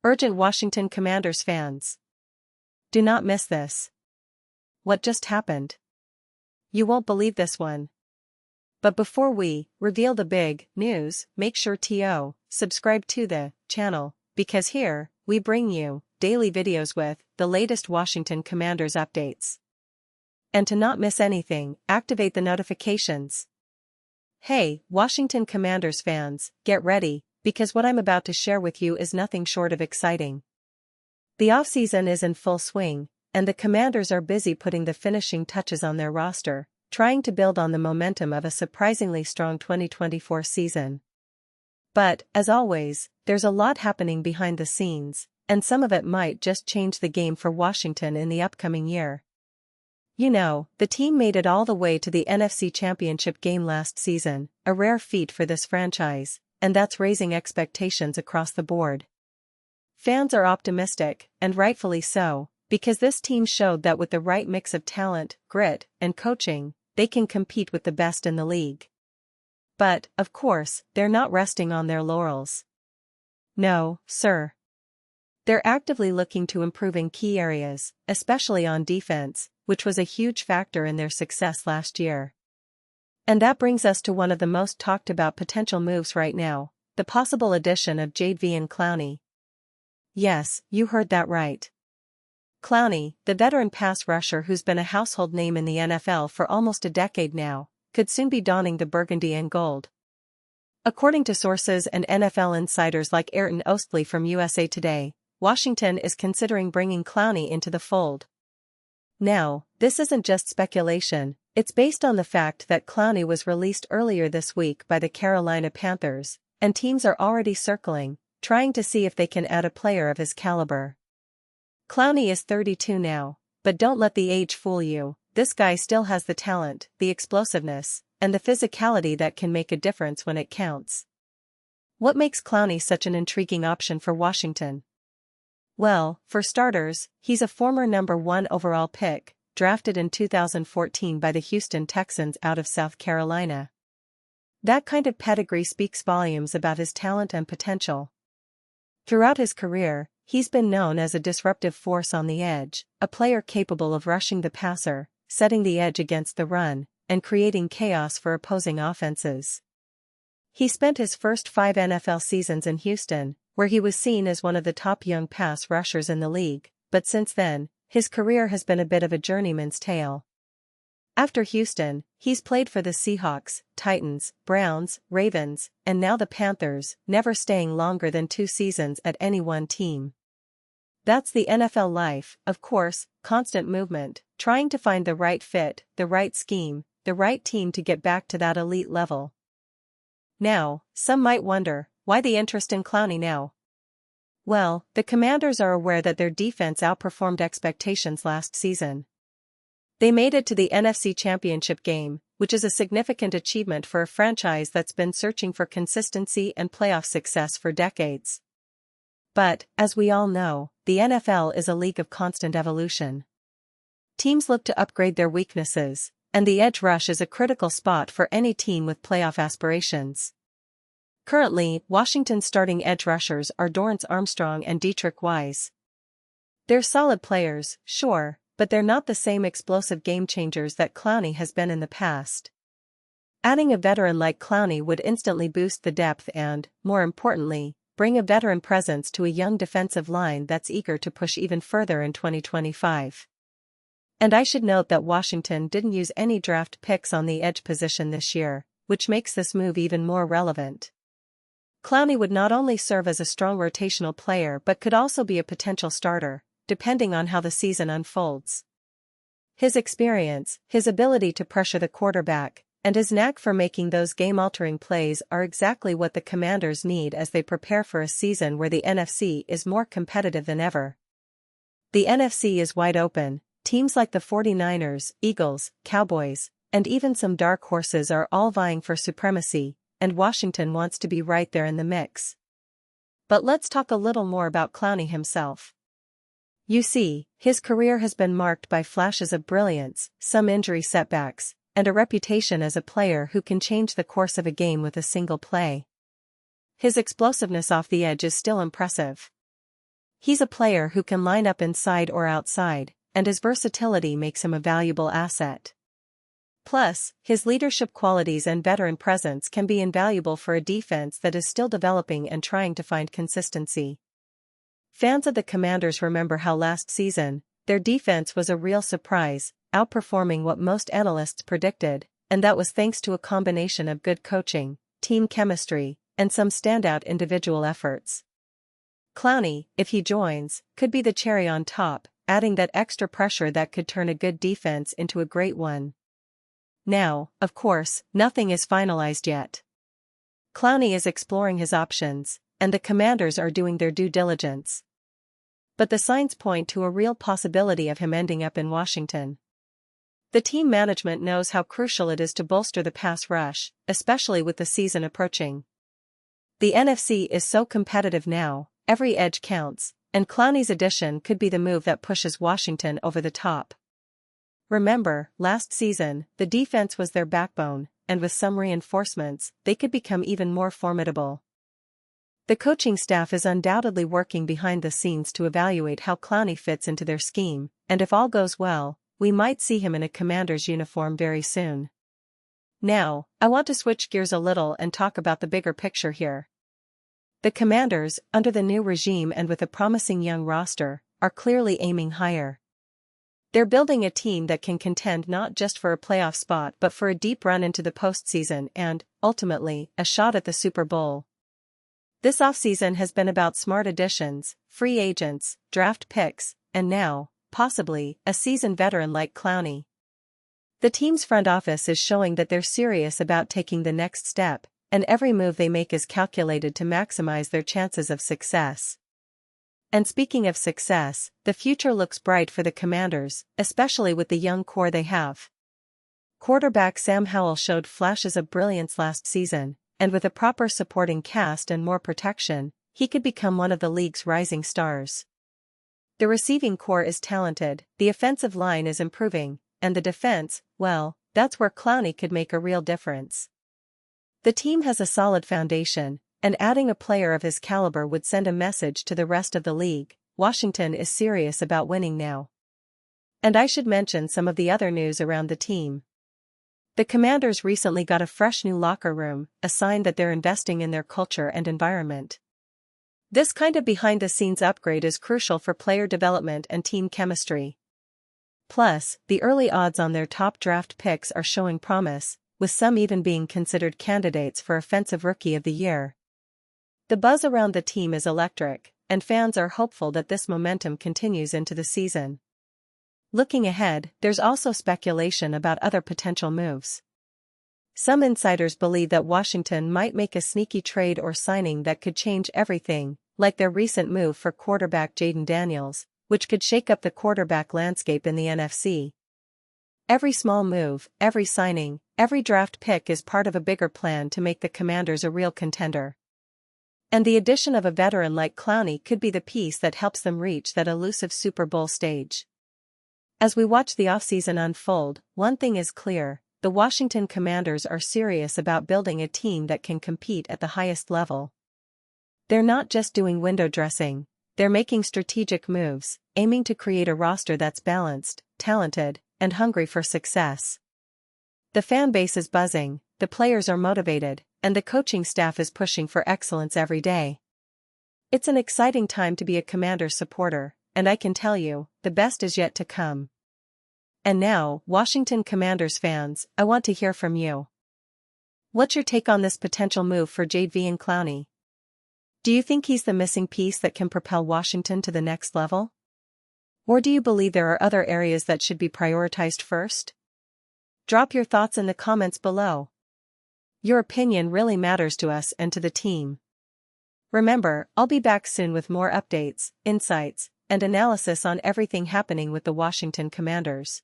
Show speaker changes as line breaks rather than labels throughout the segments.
Urgent Washington Commanders fans. Do not miss this. What just happened? You won't believe this one. But before we reveal the big news, make sure to subscribe to the channel, because here, we bring you daily videos with the latest Washington Commanders updates. And to not miss anything, activate the notifications. Hey, Washington Commanders fans, get ready, because what I'm about to share with you is nothing short of exciting. The offseason is in full swing, and the Commanders are busy putting the finishing touches on their roster, trying to build on the momentum of a surprisingly strong 2024 season. But, as always, there's a lot happening behind the scenes, and some of it might just change the game for Washington in the upcoming year. You know, the team made it all the way to the NFC Championship game last season, a rare feat for this franchise, and that's raising expectations across the board. Fans are optimistic, and rightfully so, because this team showed that with the right mix of talent, grit, and coaching, they can compete with the best in the league. But, of course, they're not resting on their laurels. No, sir. They're actively looking to improve in key areas, especially on defense, which was a huge factor in their success last year. And that brings us to one of the most talked about potential moves right now, the possible addition of Jadeveon Clowney. Yes, you heard that right. Clowney, the veteran pass rusher who's been a household name in the NFL for almost a decade now, could soon be donning the burgundy and gold. According to sources and NFL insiders like Ayrton Ostley from USA Today, Washington is considering bringing Clowney into the fold. Now, this isn't just speculation, it's based on the fact that Clowney was released earlier this week by the Carolina Panthers, and teams are already circling, trying to see if they can add a player of his caliber. Clowney is 32 now, but don't let the age fool you, this guy still has the talent, the explosiveness, and the physicality that can make a difference when it counts. What makes Clowney such an intriguing option for Washington? Well, for starters, he's a former number 1 overall pick, drafted in 2014 by the Houston Texans out of South Carolina. That kind of pedigree speaks volumes about his talent and potential. Throughout his career, he's been known as a disruptive force on the edge, a player capable of rushing the passer, setting the edge against the run, and creating chaos for opposing offenses. He spent his first 5 NFL seasons in Houston, where he was seen as one of the top young pass rushers in the league, but since then, his career has been a bit of a journeyman's tale. After Houston, he's played for the Seahawks, Titans, Browns, Ravens, and now the Panthers, never staying longer than 2 seasons at any one team. That's the NFL life, of course, constant movement, trying to find the right fit, the right scheme, the right team to get back to that elite level. Now, some might wonder, why the interest in Clowney now? Well, the Commanders are aware that their defense outperformed expectations last season. They made it to the NFC Championship game, which is a significant achievement for a franchise that's been searching for consistency and playoff success for decades. But, as we all know, the NFL is a league of constant evolution. Teams look to upgrade their weaknesses, and the edge rush is a critical spot for any team with playoff aspirations. Currently, Washington's starting edge rushers are Dorrance Armstrong and Dietrich Wise. They're solid players, sure, but they're not the same explosive game-changers that Clowney has been in the past. Adding a veteran like Clowney would instantly boost the depth and, more importantly, bring a veteran presence to a young defensive line that's eager to push even further in 2025. And I should note that Washington didn't use any draft picks on the edge position this year, which makes this move even more relevant. Clowney would not only serve as a strong rotational player but could also be a potential starter, depending on how the season unfolds. His experience, his ability to pressure the quarterback, and his knack for making those game-altering plays are exactly what the Commanders need as they prepare for a season where the NFC is more competitive than ever. The NFC is wide open, teams like the 49ers, Eagles, Cowboys, and even some dark horses are all vying for supremacy, and Washington wants to be right there in the mix. But let's talk a little more about Clowney himself. You see, his career has been marked by flashes of brilliance, some injury setbacks, and a reputation as a player who can change the course of a game with a single play. His explosiveness off the edge is still impressive. He's a player who can line up inside or outside, and his versatility makes him a valuable asset. Plus, his leadership qualities and veteran presence can be invaluable for a defense that is still developing and trying to find consistency. Fans of the Commanders remember how last season, their defense was a real surprise, outperforming what most analysts predicted, and that was thanks to a combination of good coaching, team chemistry, and some standout individual efforts. Clowney, if he joins, could be the cherry on top, adding that extra pressure that could turn a good defense into a great one. Now, of course, nothing is finalized yet. Clowney is exploring his options, and the Commanders are doing their due diligence. But the signs point to a real possibility of him ending up in Washington. The team management knows how crucial it is to bolster the pass rush, especially with the season approaching. The NFC is so competitive now, every edge counts, and Clowney's addition could be the move that pushes Washington over the top. Remember, last season, the defense was their backbone, and with some reinforcements, they could become even more formidable. The coaching staff is undoubtedly working behind the scenes to evaluate how Clowney fits into their scheme, and if all goes well, we might see him in a Commander's uniform very soon. Now, I want to switch gears a little and talk about the bigger picture here. The Commanders, under the new regime and with a promising young roster, are clearly aiming higher. They're building a team that can contend not just for a playoff spot but for a deep run into the postseason and, ultimately, a shot at the Super Bowl. This offseason has been about smart additions, free agents, draft picks, and now, possibly, a seasoned veteran like Clowney. The team's front office is showing that they're serious about taking the next step, and every move they make is calculated to maximize their chances of success. And speaking of success, the future looks bright for the Commanders, especially with the young core they have. Quarterback Sam Howell showed flashes of brilliance last season, and with a proper supporting cast and more protection, he could become one of the league's rising stars. The receiving core is talented, the offensive line is improving, and the defense, well, that's where Clowney could make a real difference. The team has a solid foundation, and adding a player of his caliber would send a message to the rest of the league: Washington is serious about winning now. And I should mention some of the other news around the team. The Commanders recently got a fresh new locker room, a sign that they're investing in their culture and environment. This kind of behind-the-scenes upgrade is crucial for player development and team chemistry. Plus, the early odds on their top draft picks are showing promise, with some even being considered candidates for Offensive Rookie of the Year. The buzz around the team is electric, and fans are hopeful that this momentum continues into the season. Looking ahead, there's also speculation about other potential moves. Some insiders believe that Washington might make a sneaky trade or signing that could change everything, like their recent move for quarterback Jadeveon, which could shake up the quarterback landscape in the NFC. Every small move, every signing, every draft pick is part of a bigger plan to make the Commanders a real contender. And the addition of a veteran like Clowney could be the piece that helps them reach that elusive Super Bowl stage. As we watch the offseason unfold, one thing is clear: the Washington Commanders are serious about building a team that can compete at the highest level. They're not just doing window dressing, they're making strategic moves, aiming to create a roster that's balanced, talented, and hungry for success. The fan base is buzzing, the players are motivated, and the coaching staff is pushing for excellence every day. It's an exciting time to be a Commanders supporter, and I can tell you, the best is yet to come. And now, Washington Commanders fans, I want to hear from you. What's your take on this potential move for Jadeveon Clowney? Do you think he's the missing piece that can propel Washington to the next level? Or do you believe there are other areas that should be prioritized first? Drop your thoughts in the comments below. Your opinion really matters to us and to the team. Remember, I'll be back soon with more updates, insights, and analysis on everything happening with the Washington Commanders.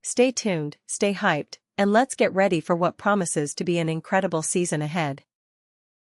Stay tuned, stay hyped, and let's get ready for what promises to be an incredible season ahead.